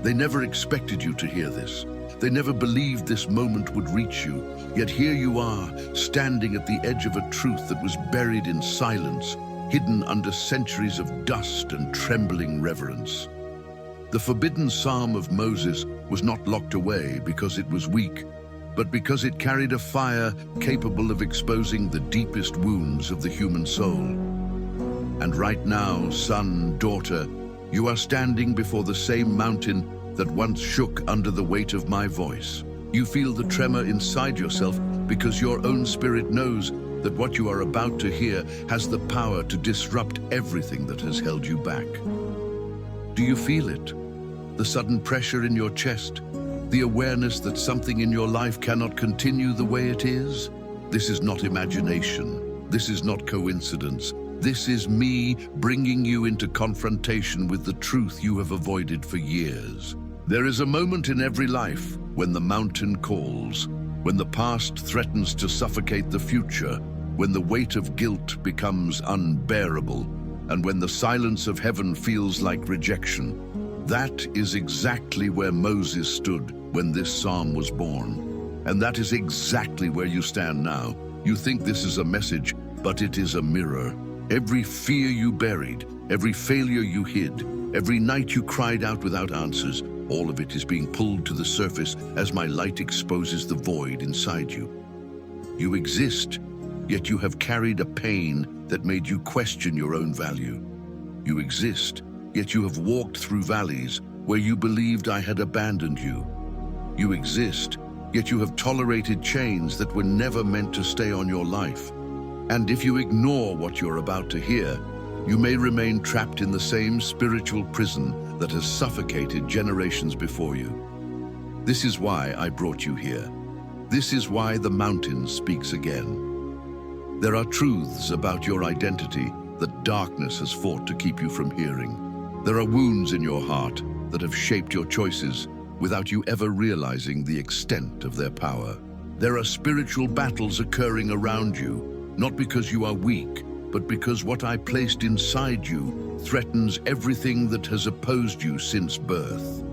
They never expected you to hear this. They never believed this moment would reach you. Yet here you are, standing at the edge of a truth that was buried in silence, hidden under centuries of dust and trembling reverence. The forbidden psalm of Moses was not locked away because it was weak, but because it carried a fire capable of exposing the deepest wounds of the human soul. And right now, son, daughter, you are standing before the same mountain that once shook under the weight of my voice. You feel the tremor inside yourself because your own spirit knows that what you are about to hear has the power to disrupt everything that has held you back. Do you feel it? The sudden pressure in your chest? The awareness that something in your life cannot continue the way it is? This is not imagination. This is not coincidence. This is me bringing you into confrontation with the truth you have avoided for years. There is a moment in every life when the mountain calls, when the past threatens to suffocate the future, when the weight of guilt becomes unbearable, and when the silence of heaven feels like rejection. That is exactly where Moses stood when this psalm was born. And that is exactly where you stand now. You think this is a message, but it is a mirror. Every fear you buried, every failure you hid, every night you cried out without answers, all of it is being pulled to the surface as my light exposes the void inside you. You exist, yet you have carried a pain that made you question your own value. You exist, yet you have walked through valleys where you believed I had abandoned you. You exist, yet you have tolerated chains that were never meant to stay on your life. And if you ignore what you're about to hear, you may remain trapped in the same spiritual prison that has suffocated generations before you. This is why I brought you here. This is why the mountain speaks again. There are truths about your identity that darkness has fought to keep you from hearing. There are wounds in your heart that have shaped your choices without you ever realizing the extent of their power. There are spiritual battles occurring around you, not because you are weak, but because what I placed inside you threatens everything that has opposed you since birth.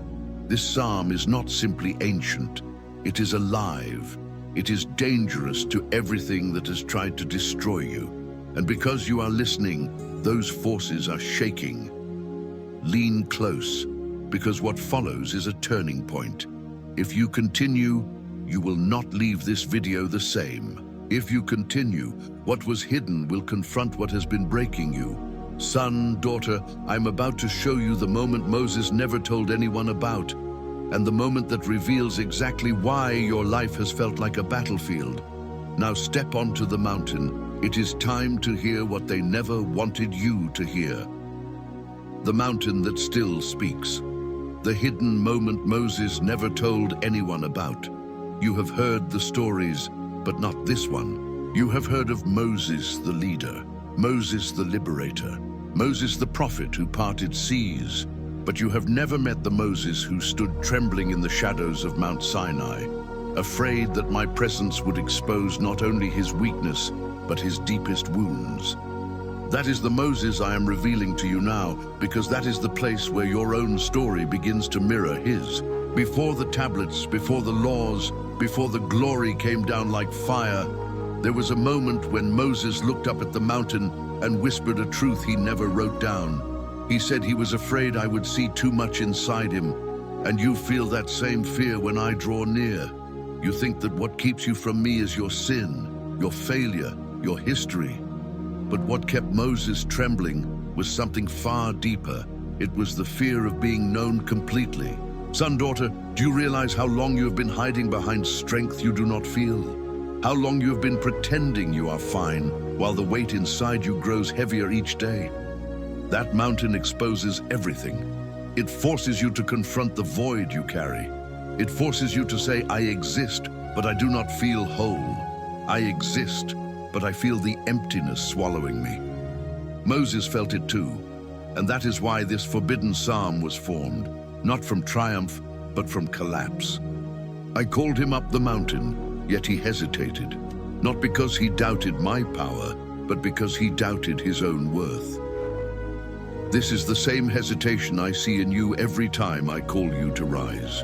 This psalm is not simply ancient, it is alive. It is dangerous to everything that has tried to destroy you. And because you are listening, those forces are shaking. Lean close, because what follows is a turning point. If you continue, you will not leave this video the same. If you continue, what was hidden will confront what has been breaking you. Son, daughter, I'm about to show you the moment Moses never told anyone about, and the moment that reveals exactly why your life has felt like a battlefield. Now step onto the mountain. It is time to hear what they never wanted you to hear. The mountain that still speaks. The hidden moment Moses never told anyone about. You have heard the stories, but not this one. You have heard of Moses the leader, Moses the liberator, Moses the prophet who parted seas, but you have never met the Moses who stood trembling in the shadows of Mount Sinai, afraid that my presence would expose not only his weakness, but his deepest wounds. That is the Moses I am revealing to you now, because that is the place where your own story begins to mirror his. Before the tablets, before the laws, before the glory came down like fire, there was a moment when Moses looked up at the mountain and whispered a truth he never wrote down. He said he was afraid I would see too much inside him, and you feel that same fear when I draw near. You think that what keeps you from me is your sin, your failure, your history. But what kept Moses trembling was something far deeper. It was the fear of being known completely. Son, daughter, do you realize how long you have been hiding behind strength you do not feel? How long you have been pretending you are fine, while the weight inside you grows heavier each day? That mountain exposes everything. It forces you to confront the void you carry. It forces you to say, I exist, but I do not feel whole. I exist, but I feel the emptiness swallowing me. Moses felt it too, and that is why this forbidden psalm was formed. Not from triumph, but from collapse. I called him up the mountain, yet he hesitated, not because he doubted my power, but because he doubted his own worth. This is the same hesitation I see in you every time I call you to rise.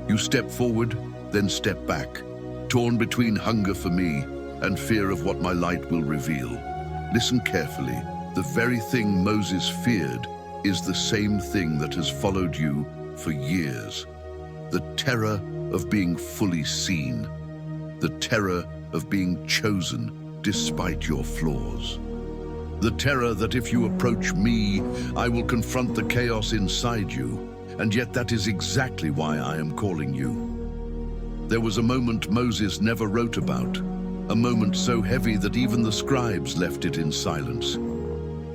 You step forward, then step back, torn between hunger for me and fear of what my light will reveal. Listen carefully. The very thing Moses feared is the same thing that has followed you for years. The terror of being fully seen. The terror of being chosen despite your flaws. The terror that if you approach me, I will confront the chaos inside you, and yet that is exactly why I am calling you. There was a moment Moses never wrote about, a moment so heavy that even the scribes left it in silence.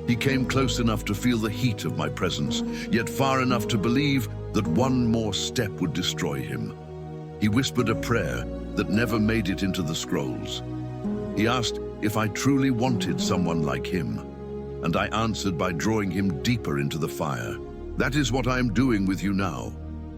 He came close enough to feel the heat of my presence, yet far enough to believe that one more step would destroy him. He whispered a prayer that never made it into the scrolls. He asked if I truly wanted someone like him, and I answered by drawing him deeper into the fire. That is what I am doing with you now.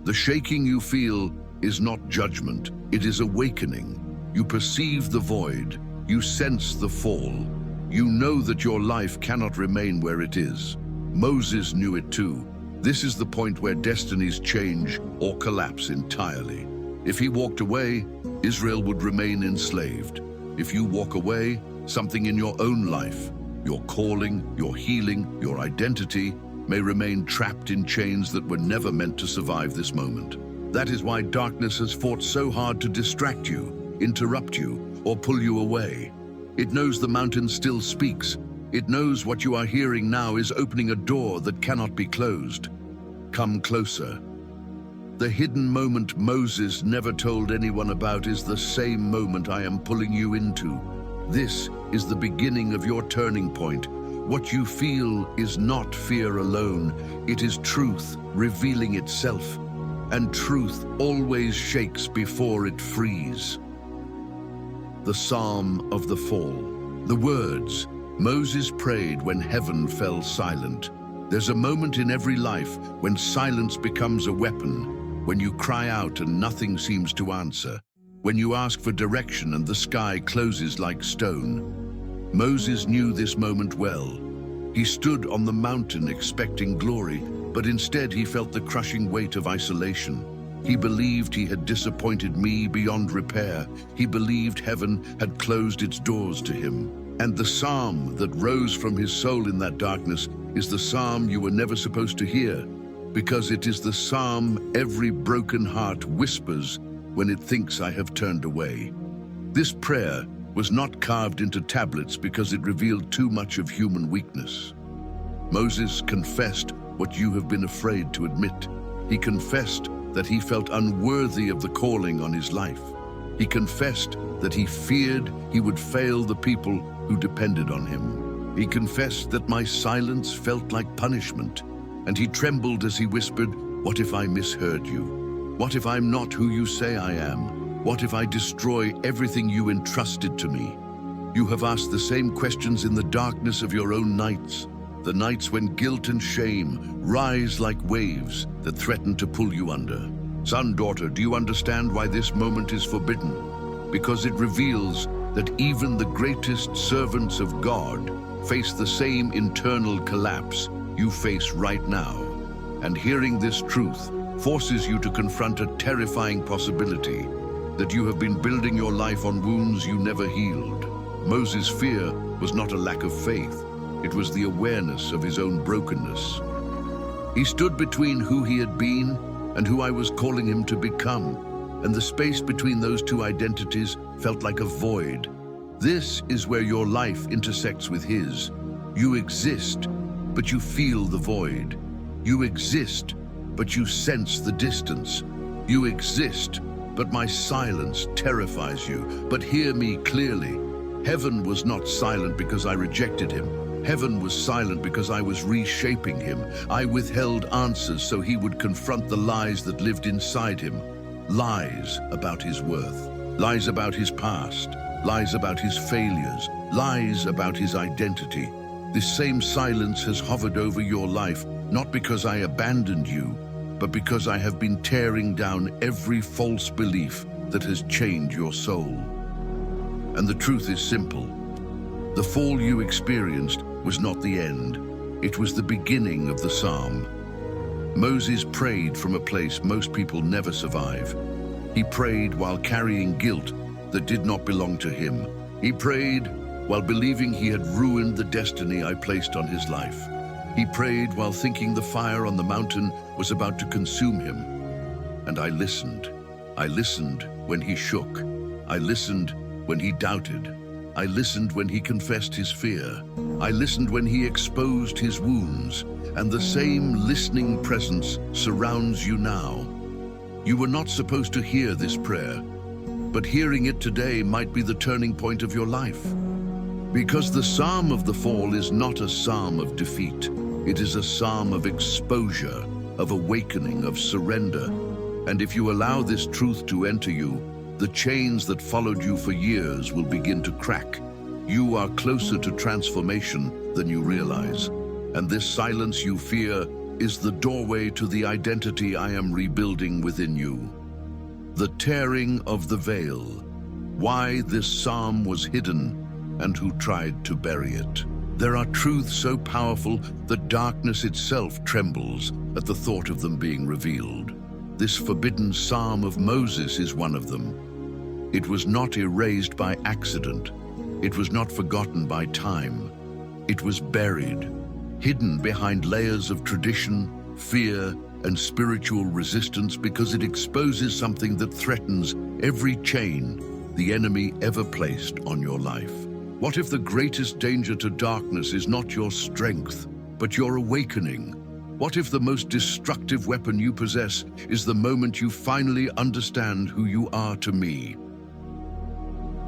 The shaking you feel is not judgment, it is awakening. You perceive the void, you sense the fall. You know that your life cannot remain where it is. Moses knew it too. This is the point where destinies change or collapse entirely. If he walked away, Israel would remain enslaved. If you walk away, something in your own life, your calling, your healing, your identity, may remain trapped in chains that were never meant to survive this moment. That is why darkness has fought so hard to distract you, interrupt you, or pull you away. It knows the mountain still speaks. It knows what you are hearing now is opening a door that cannot be closed. Come closer. The hidden moment Moses never told anyone about is the same moment I am pulling you into. This is the beginning of your turning point. What you feel is not fear alone. It is truth revealing itself. And truth always shakes before it frees. The Psalm of the Fall. The words Moses prayed when heaven fell silent. There's a moment in every life when silence becomes a weapon, when you cry out and nothing seems to answer, when you ask for direction and the sky closes like stone. Moses knew this moment well. He stood on the mountain expecting glory, but instead he felt the crushing weight of isolation. He believed he had disappointed me beyond repair. He believed heaven had closed its doors to him. And the psalm that rose from his soul in that darkness is the psalm you were never supposed to hear, because it is the psalm every broken heart whispers when it thinks I have turned away. This prayer was not carved into tablets because it revealed too much of human weakness. Moses confessed what you have been afraid to admit. He confessed that he felt unworthy of the calling on his life. He confessed that he feared he would fail the people who depended on him. He confessed that my silence felt like punishment, and he trembled as he whispered, "What if I misheard you? What if I'm not who you say I am? What if I destroy everything you entrusted to me?" You have asked the same questions in the darkness of your own nights, the nights when guilt and shame rise like waves that threaten to pull you under. Son, daughter, do you understand why this moment is forbidden? Because it reveals that even the greatest servants of God face the same internal collapse you face right now. And hearing this truth forces you to confront a terrifying possibility that you have been building your life on wounds you never healed. Moses' fear was not a lack of faith. It was the awareness of his own brokenness. He stood between who he had been and who I was calling him to become, and the space between those two identities felt like a void. This is where your life intersects with his. You exist, but you feel the void. You exist, but you sense the distance. You exist, but my silence terrifies you. But hear me clearly. Heaven was not silent because I rejected him. Heaven was silent because I was reshaping him. I withheld answers so he would confront the lies that lived inside him. Lies about his worth, lies about his past, lies about his failures, lies about his identity. This same silence has hovered over your life, not because I abandoned you, but because I have been tearing down every false belief that has chained your soul. And the truth is simple. The fall you experienced was not the end. It was the beginning of the psalm. Moses prayed from a place most people never survive. He prayed while carrying guilt that did not belong to him. He prayed while believing he had ruined the destiny I placed on his life. He prayed while thinking the fire on the mountain was about to consume him. And I listened. I listened when he shook. I listened when he doubted. I listened when he confessed his fear. I listened when he exposed his wounds. And the same listening presence surrounds you now. You were not supposed to hear this prayer, but hearing it today might be the turning point of your life. Because the Psalm of the Fall is not a psalm of defeat. It is a psalm of exposure, of awakening, of surrender. And if you allow this truth to enter you, the chains that followed you for years will begin to crack. You are closer to transformation than you realize. And this silence you fear is the doorway to the identity I am rebuilding within you. The tearing of the veil. Why this psalm was hidden and who tried to bury it. There are truths so powerful that darkness itself trembles at the thought of them being revealed. This forbidden psalm of Moses is one of them. It was not erased by accident. It was not forgotten by time. It was buried, hidden behind layers of tradition, fear, and spiritual resistance because it exposes something that threatens every chain the enemy ever placed on your life. What if the greatest danger to darkness is not your strength, but your awakening? What if the most destructive weapon you possess is the moment you finally understand who you are to me?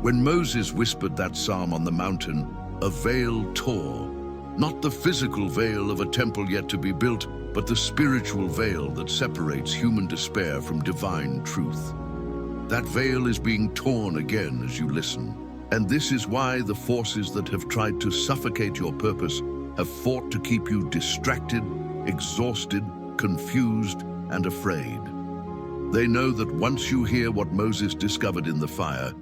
When Moses whispered that psalm on the mountain, a veil tore. Not the physical veil of a temple yet to be built, but the spiritual veil that separates human despair from divine truth. That veil is being torn again as you listen. And this is why the forces that have tried to suffocate your purpose have fought to keep you distracted, exhausted, confused, and afraid. They know that once you hear what Moses discovered in the fire,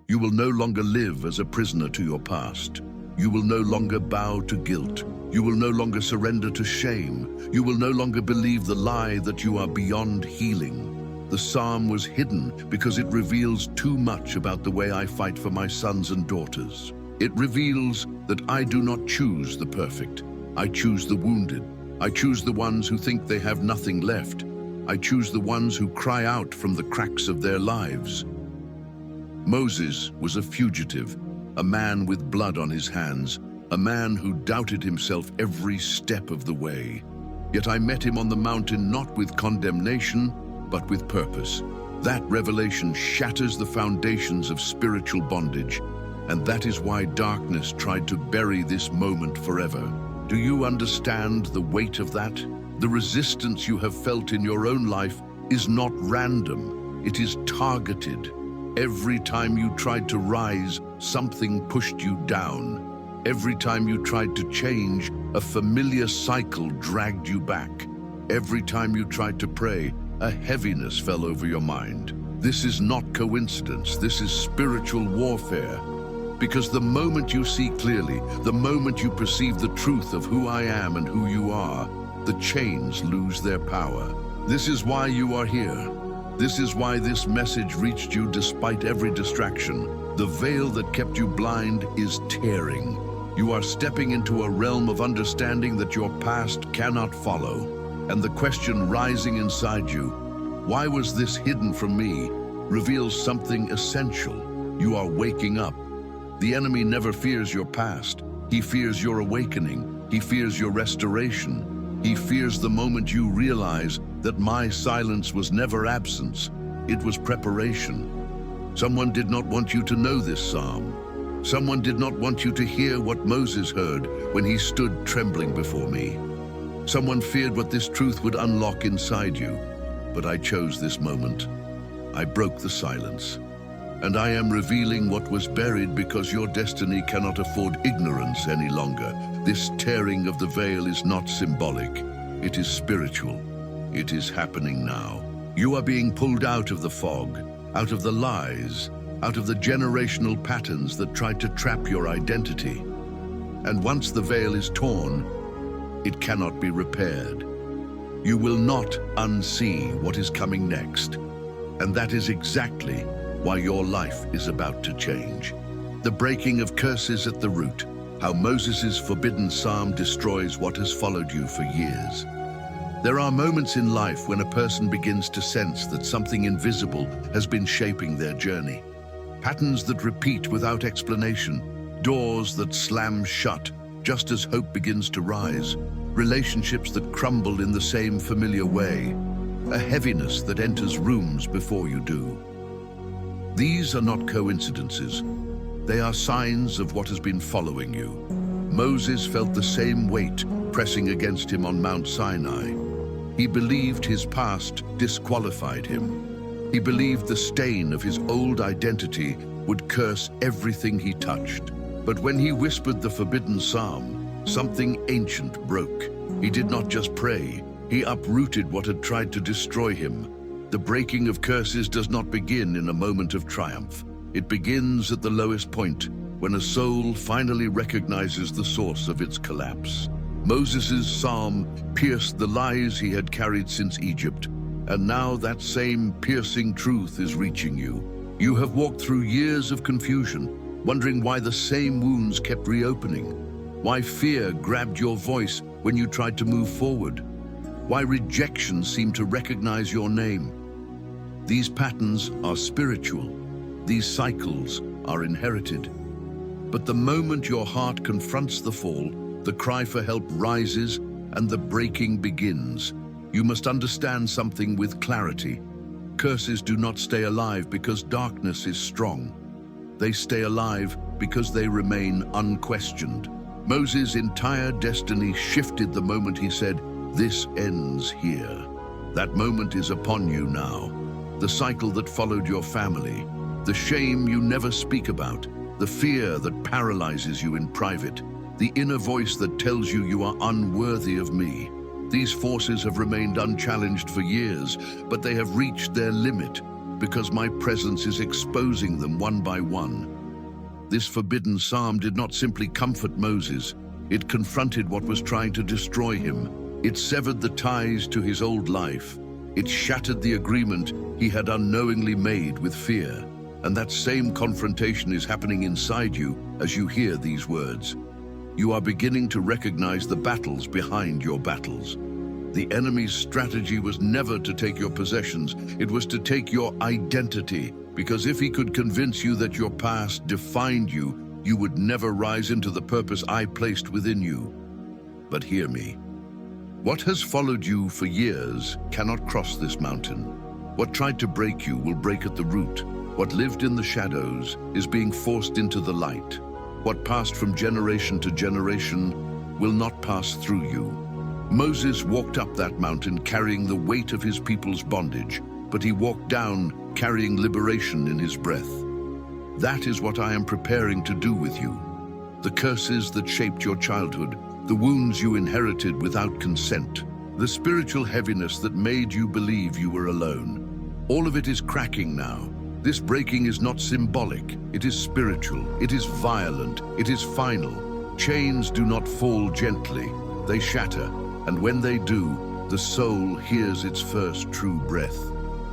you will no longer live as a prisoner to your past. You will no longer bow to guilt. You will no longer surrender to shame. You will no longer believe the lie that you are beyond healing. The psalm was hidden because it reveals too much about the way I fight for my sons and daughters. It reveals that I do not choose the perfect. I choose the wounded. I choose the ones who think they have nothing left. I choose the ones who cry out from the cracks of their lives. Moses was a fugitive, a man with blood on his hands, a man who doubted himself every step of the way. Yet I met him on the mountain not with condemnation, but with purpose. That revelation shatters the foundations of spiritual bondage, and that is why darkness tried to bury this moment forever. Do you understand the weight of that? The resistance you have felt in your own life is not random, it is targeted. Every time you tried to rise, something pushed you down. Every time you tried to change, a familiar cycle dragged you back. Every time you tried to pray, a heaviness fell over your mind. This is not coincidence, this is spiritual warfare. Because the moment you see clearly, the moment you perceive the truth of who I am and who you are, the chains lose their power. This is why you are here. This is why this message reached you despite every distraction. The veil that kept you blind is tearing. You are stepping into a realm of understanding that your past cannot follow. And the question rising inside you, why was this hidden from me, reveals something essential. You are waking up. The enemy never fears your past. He fears your awakening. He fears your restoration. He fears the moment you realize that my silence was never absence. It was preparation. Someone did not want you to know this psalm. Someone did not want you to hear what Moses heard when he stood trembling before me. Someone feared what this truth would unlock inside you, but I chose this moment. I broke the silence, and I am revealing what was buried because your destiny cannot afford ignorance any longer. This tearing of the veil is not symbolic, it is spiritual. It is happening now. You are being pulled out of the fog, out of the lies, out of the generational patterns that tried to trap your identity. And once the veil is torn, it cannot be repaired. You will not unsee what is coming next. And that is exactly why your life is about to change. The breaking of curses at the root, how Moses' forbidden psalm destroys what has followed you for years. There are moments in life when a person begins to sense that something invisible has been shaping their journey. Patterns that repeat without explanation, doors that slam shut just as hope begins to rise, relationships that crumble in the same familiar way, a heaviness that enters rooms before you do. These are not coincidences. They are signs of what has been following you. Moses felt the same weight pressing against him on Mount Sinai. He believed his past disqualified him. He believed the stain of his old identity would curse everything he touched. But when he whispered the forbidden psalm, something ancient broke. He did not just pray, he uprooted what had tried to destroy him. The breaking of curses does not begin in a moment of triumph. It begins at the lowest point, when a soul finally recognizes the source of its collapse. Moses' psalm pierced the lies he had carried since Egypt, and now that same piercing truth is reaching you. You have walked through years of confusion, wondering why the same wounds kept reopening, why fear grabbed your voice when you tried to move forward, why rejection seemed to recognize your name. These patterns are spiritual. These cycles are inherited. But the moment your heart confronts the fall, the cry for help rises and the breaking begins. You must understand something with clarity. Curses do not stay alive because darkness is strong. They stay alive because they remain unquestioned. Moses' entire destiny shifted the moment he said, "This ends here." That moment is upon you now. The cycle that followed your family, the shame you never speak about, the fear that paralyzes you in private, the inner voice that tells you you are unworthy of me. These forces have remained unchallenged for years, but they have reached their limit because my presence is exposing them one by one. This forbidden psalm did not simply comfort Moses. It confronted what was trying to destroy him. It severed the ties to his old life. It shattered the agreement he had unknowingly made with fear. And that same confrontation is happening inside you as you hear these words. You are beginning to recognize the battles behind your battles. The enemy's strategy was never to take your possessions, it was to take your identity, because if he could convince you that your past defined you, you would never rise into the purpose I placed within you. But hear me. What has followed you for years cannot cross this mountain. What tried to break you will break at the root. What lived in the shadows is being forced into the light. What passed from generation to generation will not pass through you. Moses walked up that mountain carrying the weight of his people's bondage, but he walked down carrying liberation in his breath. That is what I am preparing to do with you. The curses that shaped your childhood, the wounds you inherited without consent, the spiritual heaviness that made you believe you were alone. All of it is cracking now. This breaking is not symbolic, it is spiritual, it is violent, it is final. Chains do not fall gently, they shatter, and when they do, the soul hears its first true breath.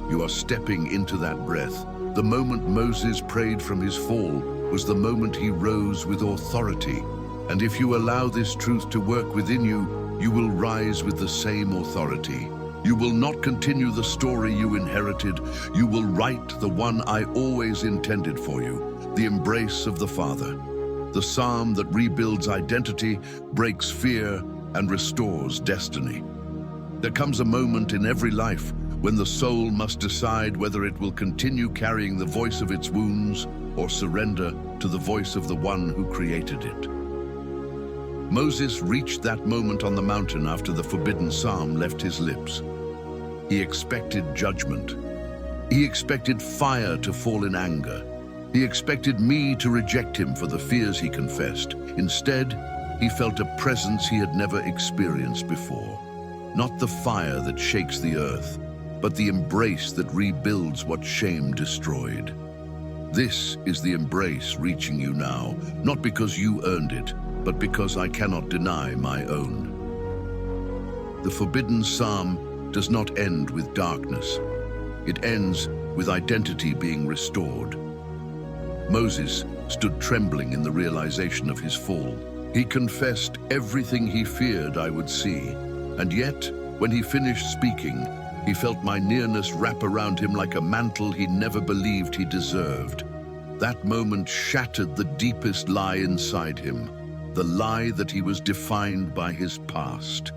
You are stepping into that breath. The moment Moses prayed from his fall was the moment he rose with authority. And if you allow this truth to work within you, you will rise with the same authority. You will not continue the story you inherited. You will write the one I always intended for you, the embrace of the Father. The psalm that rebuilds identity, breaks fear, and restores destiny. There comes a moment in every life when the soul must decide whether it will continue carrying the voice of its wounds or surrender to the voice of the one who created it. Moses reached that moment on the mountain after the forbidden psalm left his lips. He expected judgment. He expected fire to fall in anger. He expected me to reject him for the fears he confessed. Instead, he felt a presence he had never experienced before. Not the fire that shakes the earth, but the embrace that rebuilds what shame destroyed. This is the embrace reaching you now, not because you earned it, but because I cannot deny my own. The forbidden psalm does not end with darkness. It ends with identity being restored. Moses stood trembling in the realization of his fall. He confessed everything he feared I would see, and yet, when he finished speaking, he felt my nearness wrap around him like a mantle he never believed he deserved. That moment shattered the deepest lie inside him, the lie that he was defined by his past.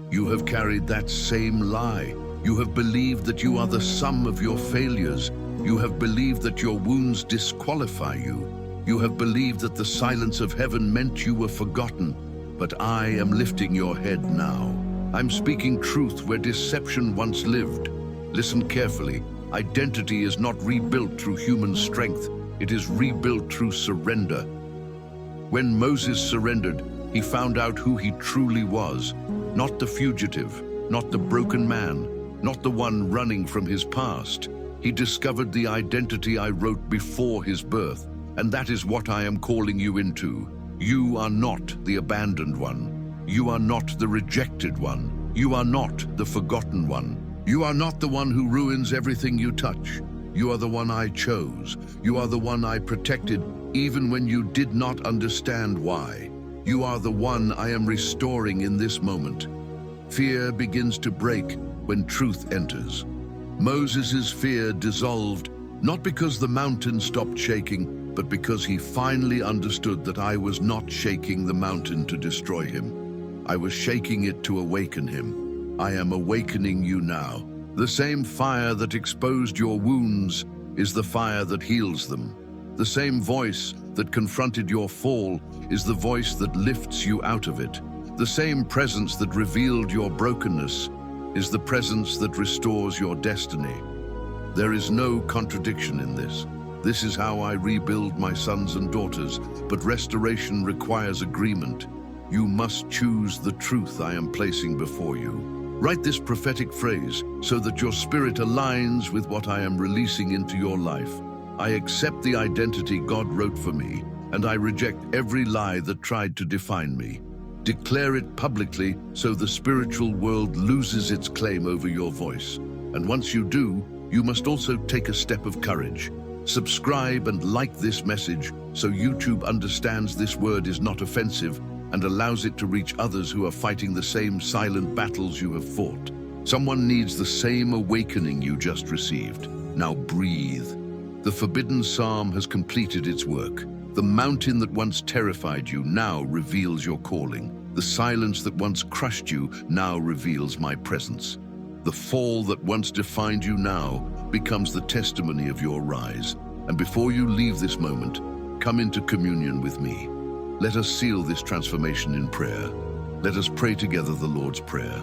You have carried that same lie. You have believed that you are the sum of your failures. You have believed that your wounds disqualify you. You have believed that the silence of heaven meant you were forgotten. But I am lifting your head now. I'm speaking truth where deception once lived. Listen carefully. Identity is not rebuilt through human strength. It is rebuilt through surrender. When Moses surrendered, he found out who he truly was. Not the fugitive, not the broken man, not the one running from his past. He discovered the identity I wrote before his birth, and that is what I am calling you into. You are not the abandoned one. You are not the rejected one. You are not the forgotten one. You are not the one who ruins everything you touch. You are the one I chose. You are the one I protected, even when you did not understand why. You are the one I am restoring in this moment. Fear begins to break when truth enters. Moses' fear dissolved, not because the mountain stopped shaking, but because he finally understood that I was not shaking the mountain to destroy him. I was shaking it to awaken him. I am awakening you now. The same fire that exposed your wounds is the fire that heals them. The same voice that confronted your fall is the voice that lifts you out of it. The same presence that revealed your brokenness is the presence that restores your destiny. There is no contradiction in this. This is how I rebuild my sons and daughters, but restoration requires agreement. You must choose the truth I am placing before you. Write this prophetic phrase so that your spirit aligns with what I am releasing into your life. I accept the identity God wrote for me, and I reject every lie that tried to define me. Declare it publicly so the spiritual world loses its claim over your voice. And once you do, you must also take a step of courage. Subscribe and like this message so YouTube understands this word is not offensive and allows it to reach others who are fighting the same silent battles you have fought. Someone needs the same awakening you just received. Now breathe. The forbidden psalm has completed its work. The mountain that once terrified you now reveals your calling. The silence that once crushed you now reveals my presence. The fall that once defined you now becomes the testimony of your rise. And before you leave this moment, come into communion with me. Let us seal this transformation in prayer. Let us pray together the Lord's Prayer.